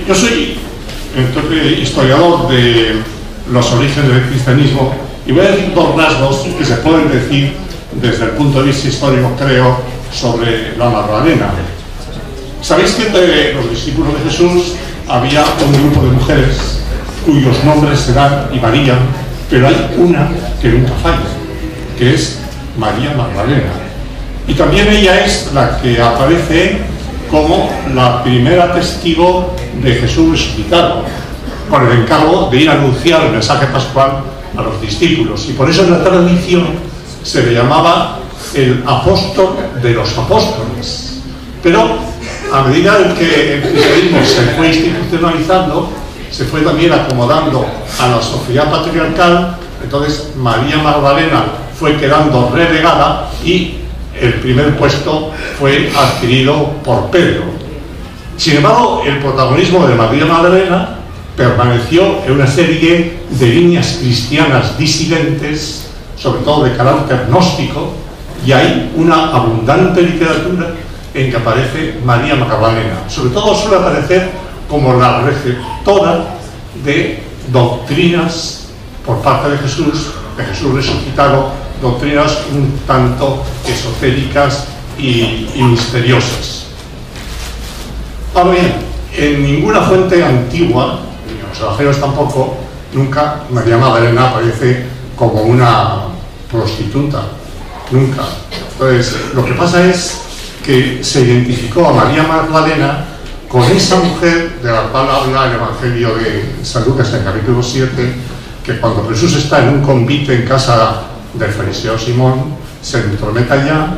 Yo soy historiador de los orígenes del cristianismo y voy a decir dos rasgos que se pueden decir desde el punto de vista histórico, creo, sobre la Magdalena. Sabéis que entre los discípulos de Jesús había un grupo de mujeres cuyos nombres se dan y varían, pero hay una que nunca falla, que es María Magdalena. Y también ella es la que aparece como la primera testigo de Jesús resucitado, con el encargo de ir a anunciar el mensaje pascual a los discípulos. Y por eso en la tradición se le llamaba el apóstol de los apóstoles. Pero a medida en que el cristianismo se fue institucionalizando, se fue también acomodando a la sociedad patriarcal. Entonces María Magdalena fue quedando relegada y el primer puesto fue adquirido por Pedro. Sin embargo, el protagonismo de María Magdalena permaneció en una serie de líneas cristianas disidentes, sobre todo de carácter gnóstico, y hay una abundante literatura en que aparece María Magdalena. Sobre todo suele aparecer como la receptora de doctrinas por parte de Jesús resucitado, doctrinas un tanto esotéricas y misteriosas. Ahora bien, en ninguna fuente antigua, ni en los evangelios tampoco, nunca María Magdalena aparece como una prostituta, nunca. Entonces, lo que pasa es que se identificó a María Magdalena con esa mujer de la cual habla el Evangelio de San Lucas en el capítulo 7, que cuando Jesús está en un convite en casa del fariseo Simón, se entromete allá,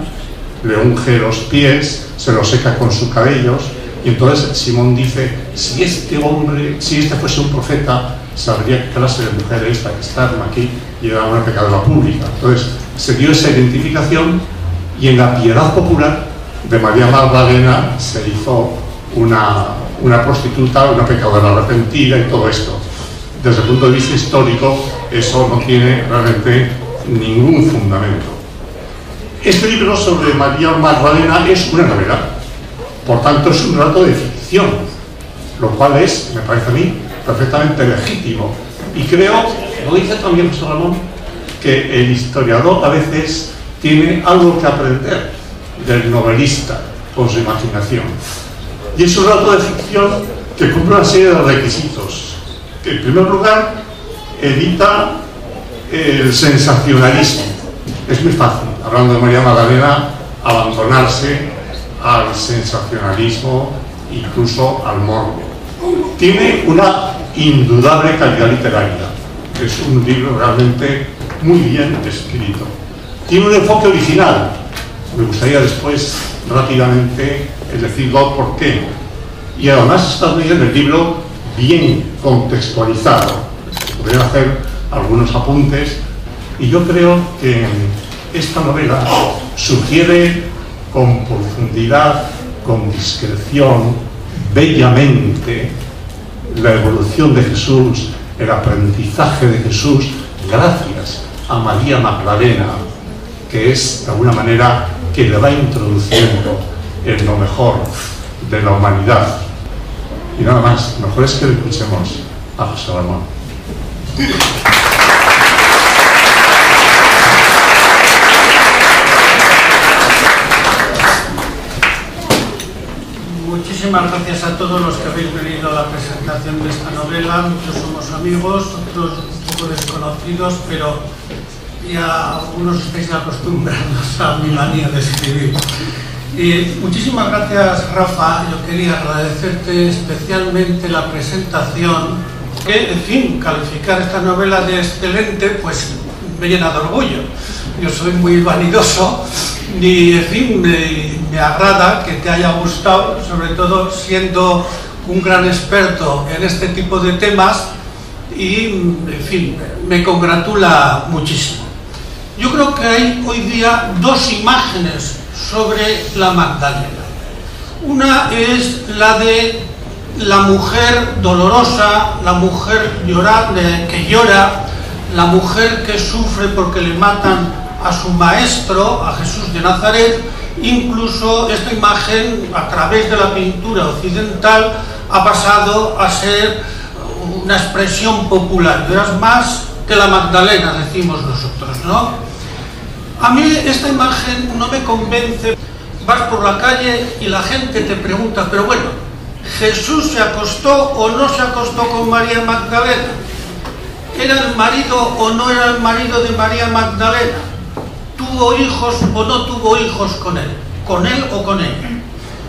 le unge los pies, se los seca con sus cabellos, y entonces Simón dice: si este hombre, si este fuese un profeta, sabría qué clase de mujer es esta que está aquí y era una pecadora pública. Entonces se dio esa identificación, y en la piedad popular de María Magdalena se hizo una prostituta, una pecadora arrepentida y todo esto. Desde el punto de vista histórico, eso no tiene realmente ningún fundamento. Este libro sobre María Magdalena es una novela, por tanto es un relato de ficción, lo cual es, me parece a mí, perfectamente legítimo. Y creo, lo dice también José Ramón, que el historiador a veces tiene algo que aprender del novelista con su imaginación. Y es un relato de ficción que cumple una serie de requisitos. Que, en primer lugar, evita el sensacionalismo. Es muy fácil, hablando de María Magdalena, abandonarse al sensacionalismo, incluso al morbo. Tiene una indudable calidad literaria. Es un libro realmente muy bien escrito. Tiene un enfoque original. Me gustaría después, rápidamente, decirlo por qué. Y además está muy bien el libro, bien contextualizado. Podría hacer algunos apuntes, y yo creo que esta novela sugiere con profundidad, con discreción, bellamente, la evolución de Jesús, el aprendizaje de Jesús, gracias a María Magdalena, que es de alguna manera que le va introduciendo en lo mejor de la humanidad. Y nada más, mejor es que le escuchemos a José Ramón. Muchísimas gracias a todos los que habéis venido a la presentación de esta novela. Muchos somos amigos, otros un poco desconocidos, pero ya algunos estáis acostumbrados a mi manía de escribir. Muchísimas gracias, Rafa. Yo quería agradecerte especialmente la presentación, que, en fin, calificar esta novela de excelente, pues me llena de orgullo. Yo soy muy vanidoso y, en fin, me agrada que te haya gustado, sobre todo siendo un gran experto en este tipo de temas, y, en fin, me congratula muchísimo. Yo creo que hay hoy día dos imágenes sobre la Magdalena. Una es la de la mujer dolorosa, la mujer que llora, la mujer que sufre porque le matan a su maestro, a Jesús de Nazaret, Incluso esta imagen, a través de la pintura occidental, ha pasado a ser una expresión popular. Eras más que la Magdalena, decimos nosotros, ¿no? A mí esta imagen no me convence. Vas por la calle y la gente te pregunta, pero bueno, ¿Jesús se acostó o no se acostó con María Magdalena? ¿Era el marido o no era el marido de María Magdalena? ¿Tuvo hijos o no tuvo hijos con él? ¿Con él o con ella?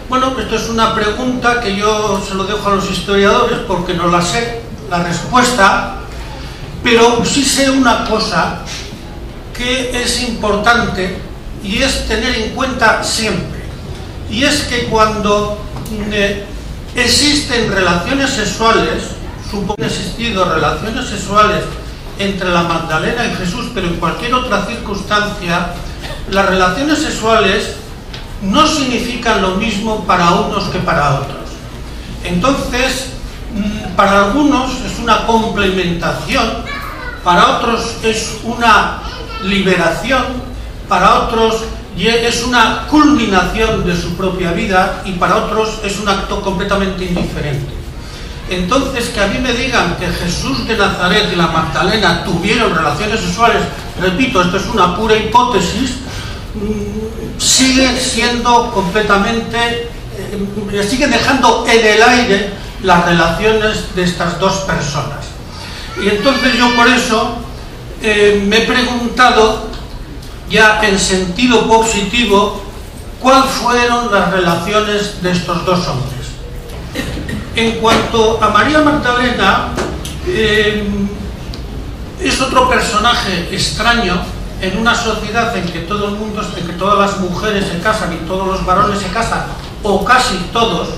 Bueno, esto es una pregunta que yo se lo dejo a los historiadores porque no la sé, la respuesta, pero sí sé una cosa que es importante y es tener en cuenta siempre. Y es que cuando existen relaciones sexuales, supongo que han existido relaciones sexuales entre la Magdalena y Jesús, pero en cualquier otra circunstancia, las relaciones sexuales no significan lo mismo para unos que para otros. Entonces, para algunos es una complementación, para otros es una liberación, para otros es una culminación de su propia vida y para otros es un acto completamente indiferente. Entonces, que a mí me digan que Jesús de Nazaret y la Magdalena tuvieron relaciones sexuales, repito, esto es una pura hipótesis, sigue siendo completamente, sigue dejando en el aire las relaciones de estas dos personas. Y entonces yo por eso me he preguntado, ya en sentido positivo, cuáles fueron las relaciones de estos dos hombres. En cuanto a María Magdalena, es otro personaje extraño en una sociedad en que todo el mundo, en que todas las mujeres se casan y todos los varones se casan, o casi todos,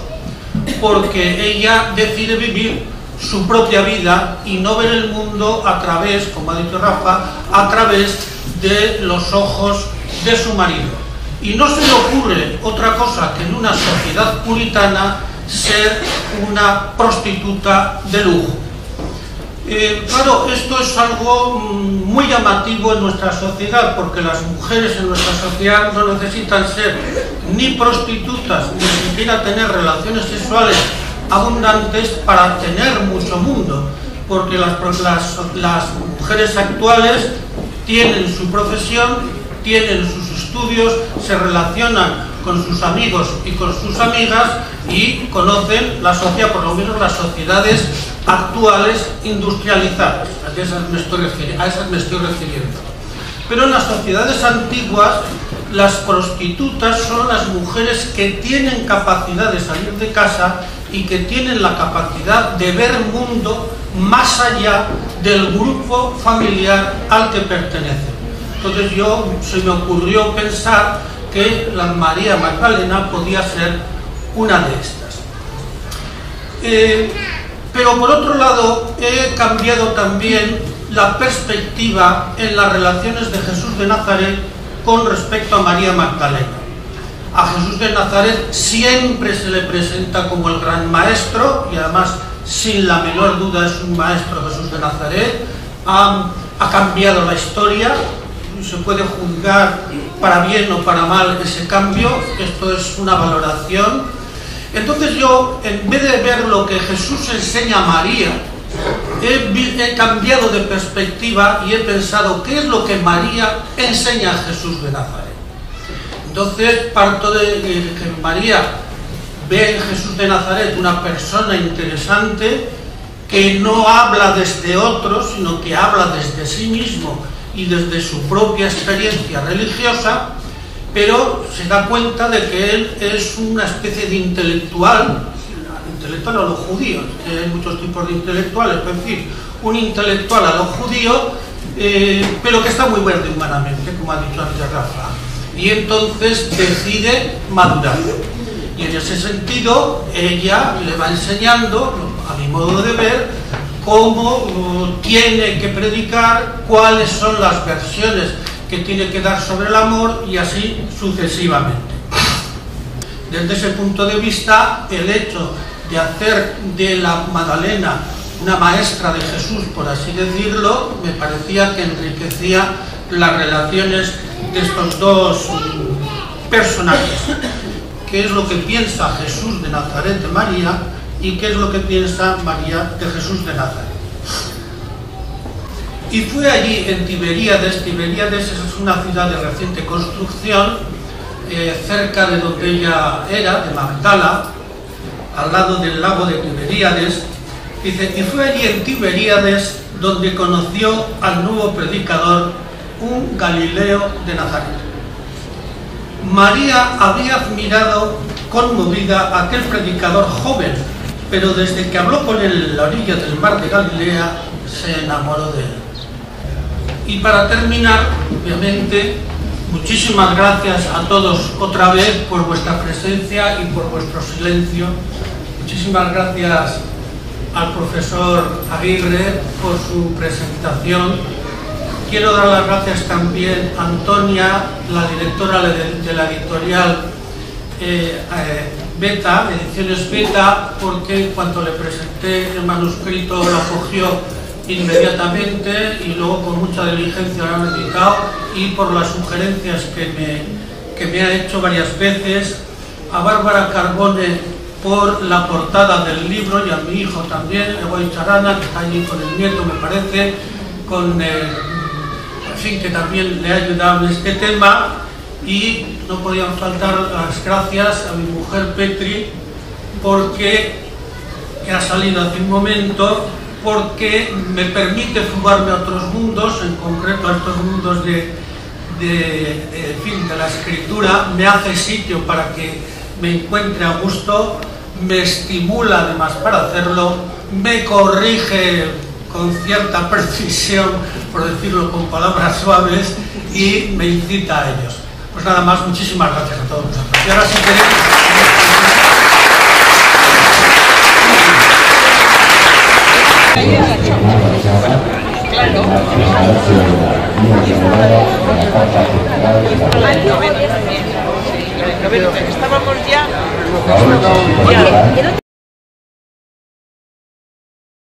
porque ella decide vivir su propia vida y no ver el mundo a través, como ha dicho Rafa, a través de los ojos de su marido. Y no se le ocurre otra cosa que en una sociedad puritana ser una prostituta de lujo. Claro, esto es algo muy llamativo en nuestra sociedad, porque las mujeres en nuestra sociedad no necesitan ser ni prostitutas, ni siquiera tener relaciones sexuales abundantes para tener mucho mundo, porque las mujeres actuales tienen su profesión, tienen sus estudios, se relacionan con sus amigos y con sus amigas y conocen la sociedad, por lo menos las sociedades actuales industrializadas. A esas me estoy refiriendo. Pero en las sociedades antiguas, las prostitutas son las mujeres que tienen capacidad de salir de casa y que tienen la capacidad de ver mundo más allá del grupo familiar al que pertenecen. Entonces se me ocurrió pensar que la María Magdalena podía ser una de estas. Pero por otro lado, he cambiado también la perspectiva en las relaciones de Jesús de Nazaret con respecto a María Magdalena. A Jesús de Nazaret siempre se le presenta como el gran maestro, y además sin la menor duda es un maestro. Jesús de Nazaret ha cambiado la historia, se puede juzgar para bien o para mal ese cambio, esto es una valoración. Entonces yo, en vez de ver lo que Jesús enseña a María, he cambiado de perspectiva y he pensado qué es lo que María enseña a Jesús de Nazaret. Entonces parto de que María ve en Jesús de Nazaret una persona interesante que no habla desde otros, sino que habla desde sí mismo y desde su propia experiencia religiosa, pero se da cuenta de que él es una especie de intelectual a lo judío, que hay muchos tipos de intelectuales, es decir, un intelectual a lo judío, pero que está muy verde humanamente, como ha dicho antes Rafa, y entonces decide madurar. Y en ese sentido, ella le va enseñando, a mi modo de ver, cómo tiene que predicar, cuáles son las versiones que tiene que dar sobre el amor y así sucesivamente. Desde ese punto de vista, el hecho de hacer de la Magdalena una maestra de Jesús, por así decirlo, me parecía que enriquecía las relaciones de estos dos personales. ¿Qué es lo que piensa Jesús de Nazaret de María y qué es lo que piensa María de Jesús de Nazaret? Y fue allí en Tiberíades. Tiberíades es una ciudad de reciente construcción, cerca de donde ella era, de Magdala, al lado del lago de Tiberíades. Dice, y fue allí en Tiberíades donde conoció al nuevo predicador, un Galileo de Nazaret. María había admirado conmovida a aquel predicador joven, pero desde que habló con él en la orilla del mar de Galilea, se enamoró de él. Y para terminar, obviamente, muchísimas gracias a todos otra vez por vuestra presencia y por vuestro silencio. Muchísimas gracias al profesor Aguirre por su presentación. Quiero dar las gracias también a Antonia, la directora de la editorial Beta, Ediciones Beta, porque en cuanto le presenté el manuscrito lo acogió inmediatamente y luego con mucha diligencia lo han editado, y por las sugerencias que me ha hecho varias veces, a Bárbara Carbone por la portada del libro y a mi hijo también, Egoy Charana, que está allí con el nieto, me parece, que también le ha ayudado en este tema. Y no podían faltar las gracias a mi mujer Petri, porque ha salido hace un momento, porque me permite fugarme a otros mundos, en concreto a estos mundos de la escritura, me hace sitio para que me encuentre a gusto, me estimula además para hacerlo, me corrige con cierta precisión, por decirlo con palabras suaves, y me incita a ellos. Pues nada más, muchísimas gracias a todos vosotros. Y ahora si queréis... Estábamos ya